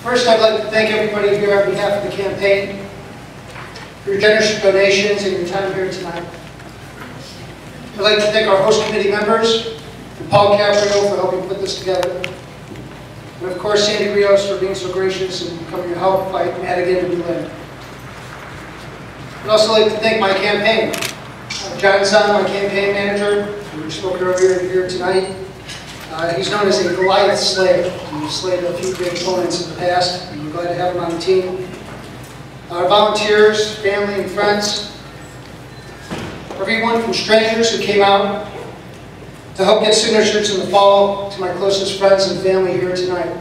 First, I'd like to thank everybody here on behalf of the campaign for your generous donations and your time here tonight. I'd like to thank our host committee members and Paul Caprio for helping put this together. And of course, Sandy Rios for being so gracious and coming to help fight Madigan and Berlin. I'd also like to thank my campaign. John Zahn, my campaign manager, who spoke earlier here tonight. He's known as a Goliath Slayer. He's slayed a few big opponents in the past, and we're glad to have him on the team. Our volunteers, family, and friends. Everyone from strangers who came out to help get signatures in the fall, to my closest friends and family here tonight.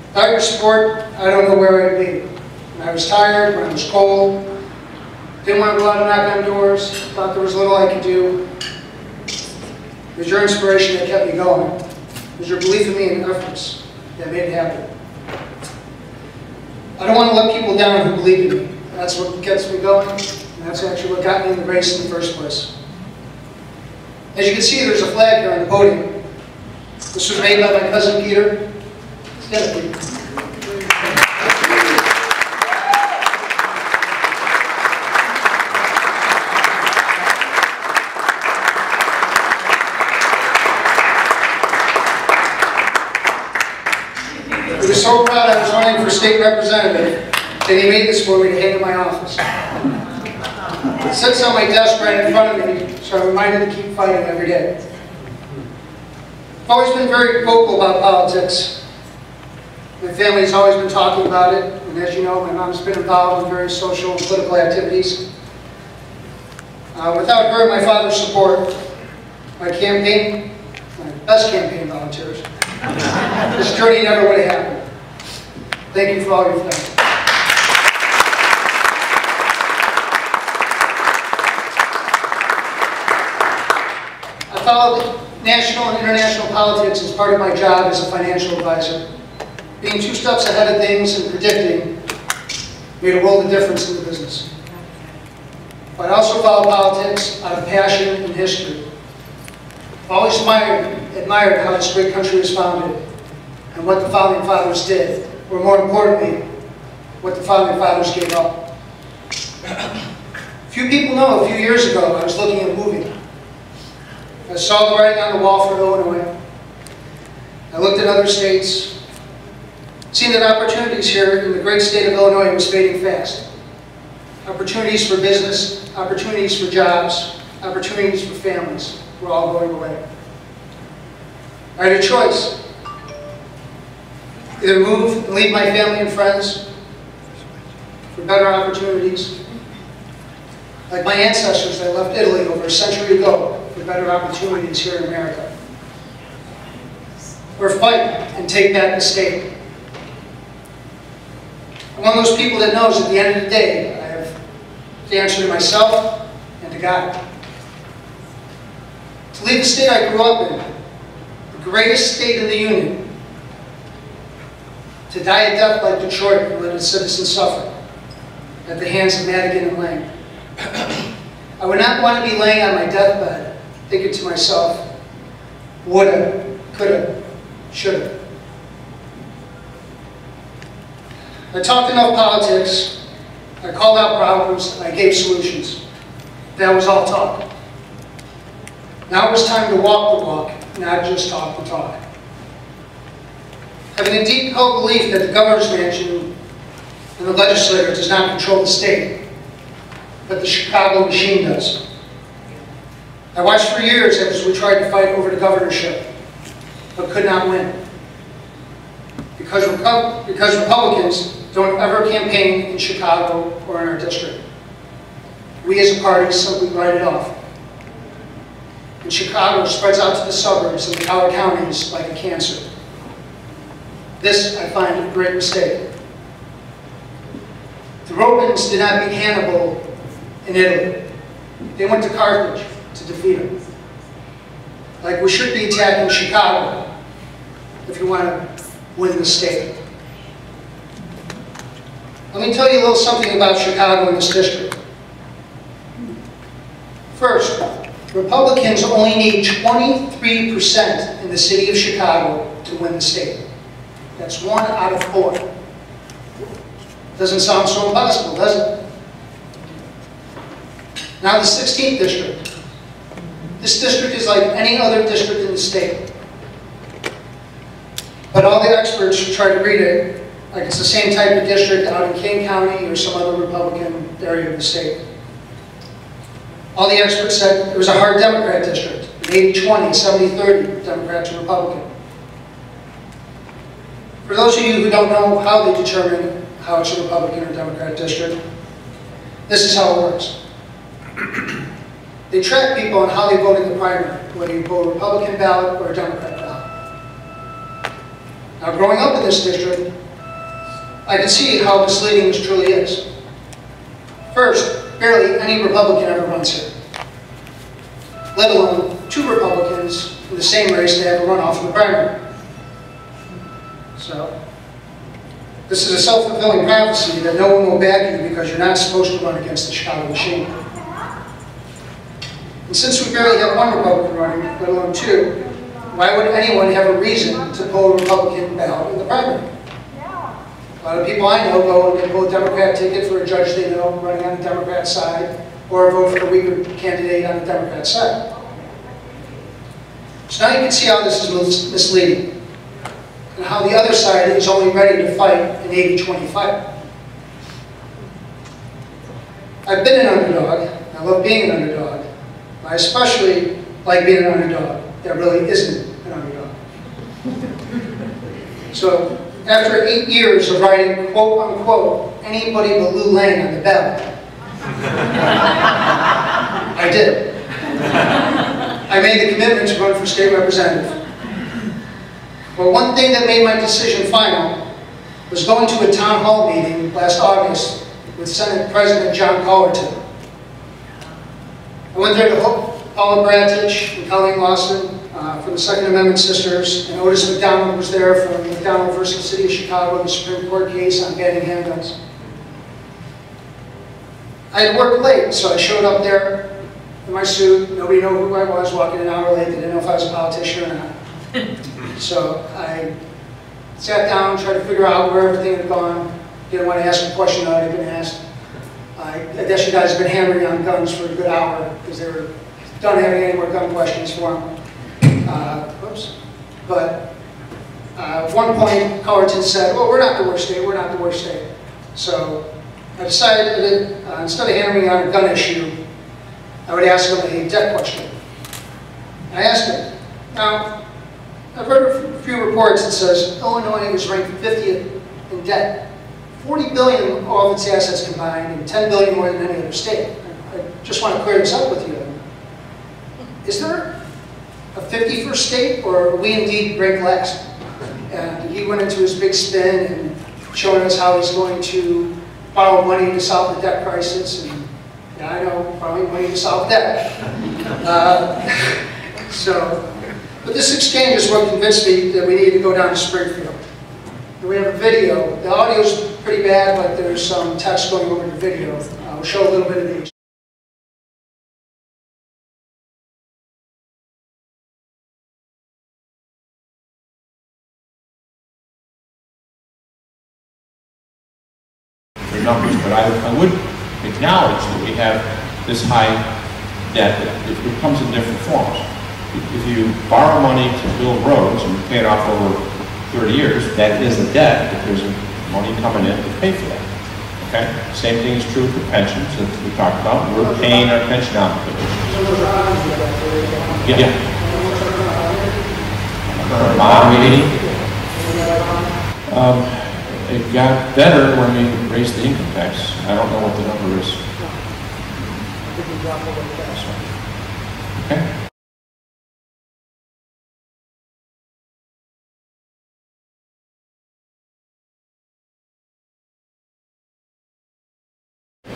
Without your support, I don't know where I'd be. When I was tired, when I was cold, didn't want to go out and knock on doors, thought there was little I could do. It was your inspiration that kept me going. It was your belief in me and efforts that made it happen. I don't want to let people down who believe in me. That's what gets me going, and that's actually what got me in the race in the first place. As you can see, there's a flag here on the podium. This was made by my cousin Peter. Stand up, Peter. He was so proud I was running for state representative that he made this for me to hang in my office. It sits on my desk right in front of me, so I'm reminded to keep fighting every day. I've always been very vocal about politics. My family's always been talking about it, and as you know, my mom's been involved in various social and political activities. Without her and my father's support, my best campaign volunteers, this journey never would have happened. Thank you for all you've done. I followed national and international politics as part of my job as a financial advisor. Being 2 steps ahead of things and predicting made a world of difference in the business. But I also followed politics out of passion and history. I've always admired how this great country was founded and what the Founding Fathers did, or more importantly, what the Founding Fathers gave up. Few people know a few years ago I was looking at moving. I saw the writing on the wall for Illinois. I looked at other states, seen that opportunities here in the great state of Illinois was fading fast. Opportunities for business, opportunities for jobs, opportunities for families were all going away. I had a choice. Either move and leave my family and friends for better opportunities. Like my ancestors, I left Italy over a century ago for better opportunities here in America. Or fight and take back the state. I'm one of those people that knows at the end of the day, I have to answer to myself and to God. To leave the state I grew up in, the greatest state in the Union, to die a death like Detroit and let its citizens suffer at the hands of Madigan and Lang. I would not want to be laying on my deathbed thinking to myself, woulda, coulda, shoulda. I talked enough politics, I called out problems, and I gave solutions. That was all talk. Now it was time to walk the walk, not just talk the talk. Having a deep held belief that the governor's mansion and the legislature does not control the state, but the Chicago machine does. I watched for years as we tried to fight over the governorship, but could not win. Because Republicans don't ever campaign in Chicago or in our district. We as a party simply write it off. And Chicago spreads out to the suburbs and the outer counties like a cancer. This, I find, a great mistake. The Romans did not beat Hannibal in Italy. They went to Carthage to defeat him. Like we should be attacking Chicago if you want to win the state. Let me tell you a little something about Chicago and this district. First, Republicans only need 23% in the city of Chicago to win the state. That's 1 out of 4. Doesn't sound so impossible, does it? Now the 16th district. This district is like any other district in the state. But all the experts try to read it like it's the same type of district out in King County or some other Republican area of the state. All the experts said it was a hard Democrat district, an 80-20, 70-30, Democrat to Republican. For those of you who don't know how they determine how it's a Republican or Democrat district, this is how it works. They track people on how they vote in the primary, whether you vote Republican ballot or a Democrat ballot. Now, growing up in this district, I can see how misleading this truly is. First, barely any Republican ever runs here, let alone 2 Republicans in the same race that have a runoff in the primary. So, this is a self-fulfilling prophecy that no one will back you because you're not supposed to run against the Chicago machine. And since we barely have 1 Republican running, let alone 2, why would anyone have a reason to pull a Republican ballot in the primary? A lot of people I know go and pull a Democrat ticket for a judge they know running on the Democrat side, or vote for a weaker candidate on the Democrat side. So now you can see how this is misleading, and how the other side is only ready to fight an 80-20 fight. I've been an underdog. I love being an underdog. I especially like being an underdog that really isn't an underdog. So, after 8 years of writing quote-unquote anybody but Lou Lang on the ballot, I did. I made the commitment to run for state representative. But one thing that made my decision final was going to a town hall meeting last August with Senate President John Collerton. I went there to Paula Bratich and Colleen Lawson from the Second Amendment Sisters, and Otis McDonald was there from McDonald versus City of Chicago, the Supreme Court case on banning handguns. I had worked late, so I showed up there in my suit. Nobody knew who I was, walking an hour late. They didn't know if I was a politician or not. So I sat down, tried to figure out where everything had gone. Didn't want to ask a question that I'd been asked. I guess you guys have been hammering on guns for a good hour because they were done having any more gun questions for them. But at one point, Collerton said, well, we're not the worst state, we're not the worst state. So I decided that instead of hammering on a gun issue, I would ask him a debt question. And I asked him, now, I've heard a few reports that says Illinois is ranked 50th in debt. 40 billion all of its assets combined, and 10 billion more than any other state. I just want to clear this up with you. Is there a 51st state, or are we indeed ranked last? And he went into his big spin and showing us how he's going to borrow money to solve the debt crisis. And yeah, I know, borrowing money to solve debt. But this exchange is what convinced me that we need to go down to Springfield. And we have a video. The audio's pretty bad, but there's some text going over the video. We'll show a little bit of these. Numbers, but I would acknowledge that we have this high debt. It comes in different forms. If you borrow money to build roads and you pay it off over 30 years, that is a debt if there's money coming in to pay for that. Okay? Same thing is true for pensions that we talked about. We're paying our pension obligations. Yeah. Bond meeting. It got better when we raised the income tax. I don't know what the number is. Okay.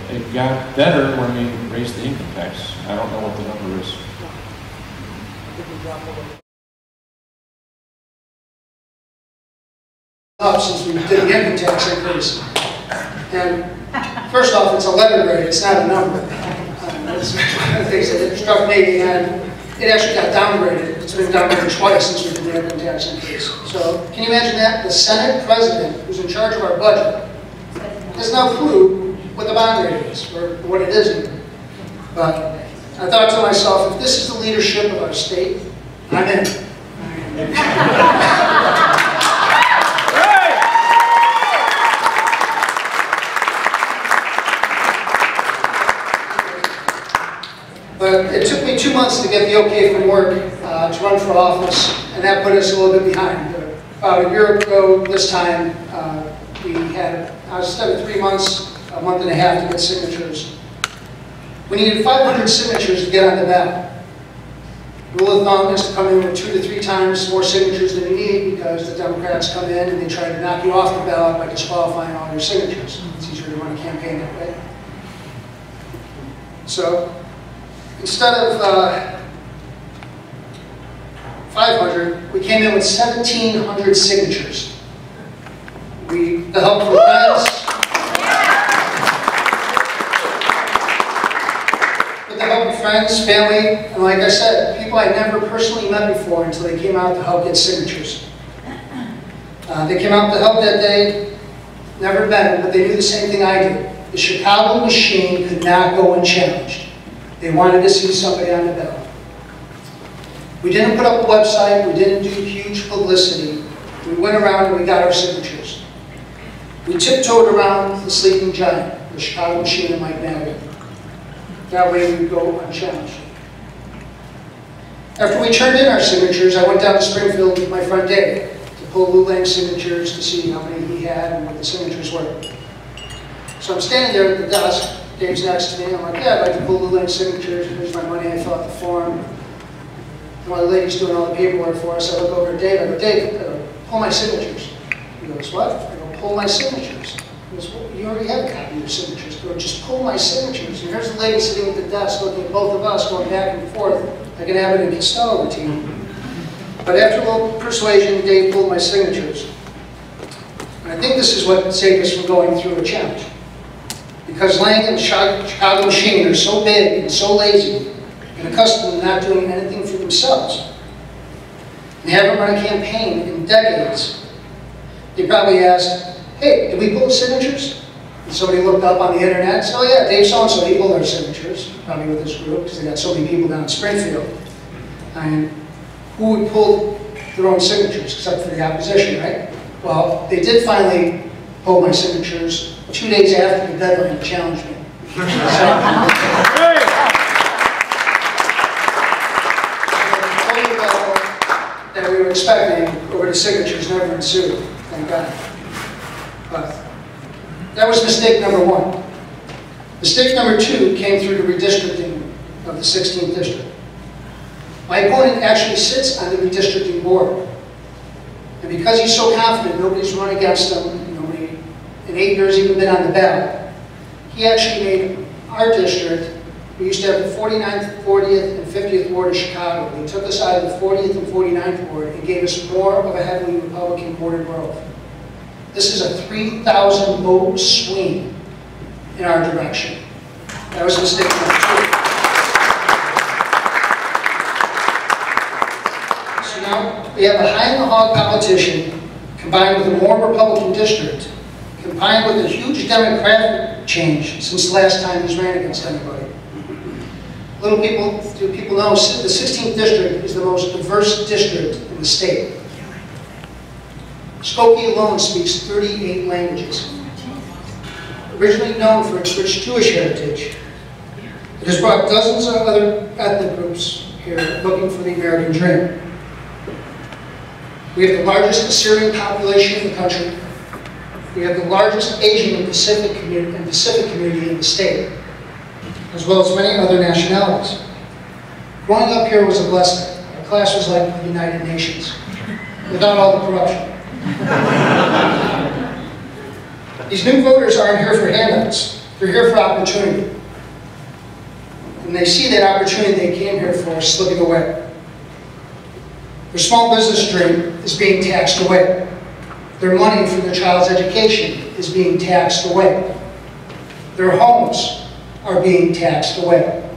It got better when we raised the income tax. I don't know what the number is. Up since we did the income tax increase. And first off, it's a letter grade, it's not a number. It struck me, and it actually got downgraded. It's been downgraded twice since we did the income tax increase. So can you imagine that? The Senate president, who's in charge of our budget, has no clue what the bond rate is, or what it is even. But I thought to myself, if this is the leadership of our state, I'm in. But it took me 2 months to get the okay from work to run for office, and that put us a little bit behind. About a year ago this time, instead of 3 months, a month and a half to get signatures. We needed 500 signatures to get on the ballot. Rule of thumb is to come in with 2 to 3 times more signatures than you need, because the Democrats come in and they try to knock you off the ballot by disqualifying all your signatures. It's easier to run a campaign that way. So instead of 500, we came in with 1,700 signatures. The help from friends, with the help of friends, family, and like I said, people I never personally met before until they came out to help get signatures. They came out to help that day, never met them, but they knew the same thing I did. The Chicago machine could not go unchallenged. They wanted to see somebody on the ballot. We didn't put up a website, we didn't do huge publicity. We went around and we got our signatures. We tiptoed around the sleeping giant, the Chicago machine and Mike Madigan. That way we would go unchallenged. After we turned in our signatures, I went down to Springfield with my friend Dave to pull Lou Lang's signatures to see how many he had and what the signatures were. So I'm standing there at the desk, Dave's next to me, and I'm like, yeah, I'd like to pull Lou Lang's signatures, here's my money, I fill out the form. And while the lady's doing all the paperwork for us, I look over at Dave, I go, Dave, pull my signatures. He goes, what? I go, pull my signatures. He goes, well, you already have a copy of your signatures. I go, just pull my signatures. And here's the lady sitting at the desk looking at both of us going back and forth like an Abbott and Costello routine. But after a little persuasion, Dave pulled my signatures. And I think this is what saved us from going through a challenge. Because Lang and the Chicago machine are so big and so lazy and accustomed to not doing anything for themselves. They haven't run a campaign in decades. They probably asked, hey, did we pull the signatures? And somebody looked up on the internet and said, oh yeah, Dave so-and-so, he pulled our signatures, probably with this group, because they got so many people down in Springfield. And who would pull their own signatures, except for the opposition, right? Well, they did finally pull my signatures 2 days after the deadline to challenge me. That we were expecting over the signatures never ensued, thank God. But that was mistake number 1. Mistake number 2 came through the redistricting of the 16th district. My opponent actually sits on the redistricting board. And because he's so confident nobody's run against him, nobody in 8 years even been on the ballot, he actually made our district, we used to have the 49th, 40th, and 50th ward of Chicago. They took us out of the 40th and 49th ward and gave us more of a heavily Republican border growth. This is a 3,000 vote swing in our direction. That was mistake number 2. So now we have a high-in-the-hog politician combined with a more Republican district, combined with a huge Democratic change since the last time he's ran against anybody. Do people know the 16th district is the most diverse district in the state. Skokie alone speaks 38 languages. Originally known for its rich Jewish heritage, it has brought dozens of other ethnic groups here looking for the American dream. We have the largest Assyrian population in the country. We have the largest Asian and Pacific community in the state, as well as many other nationalities. Growing up here was a blessing. Our class was like the United Nations, without all the corruption. These new voters aren't here for handouts. They're here for opportunity. And they see that opportunity they came here for slipping away. Their small business dream is being taxed away. Their money for their child's education is being taxed away. Their homes are being taxed away.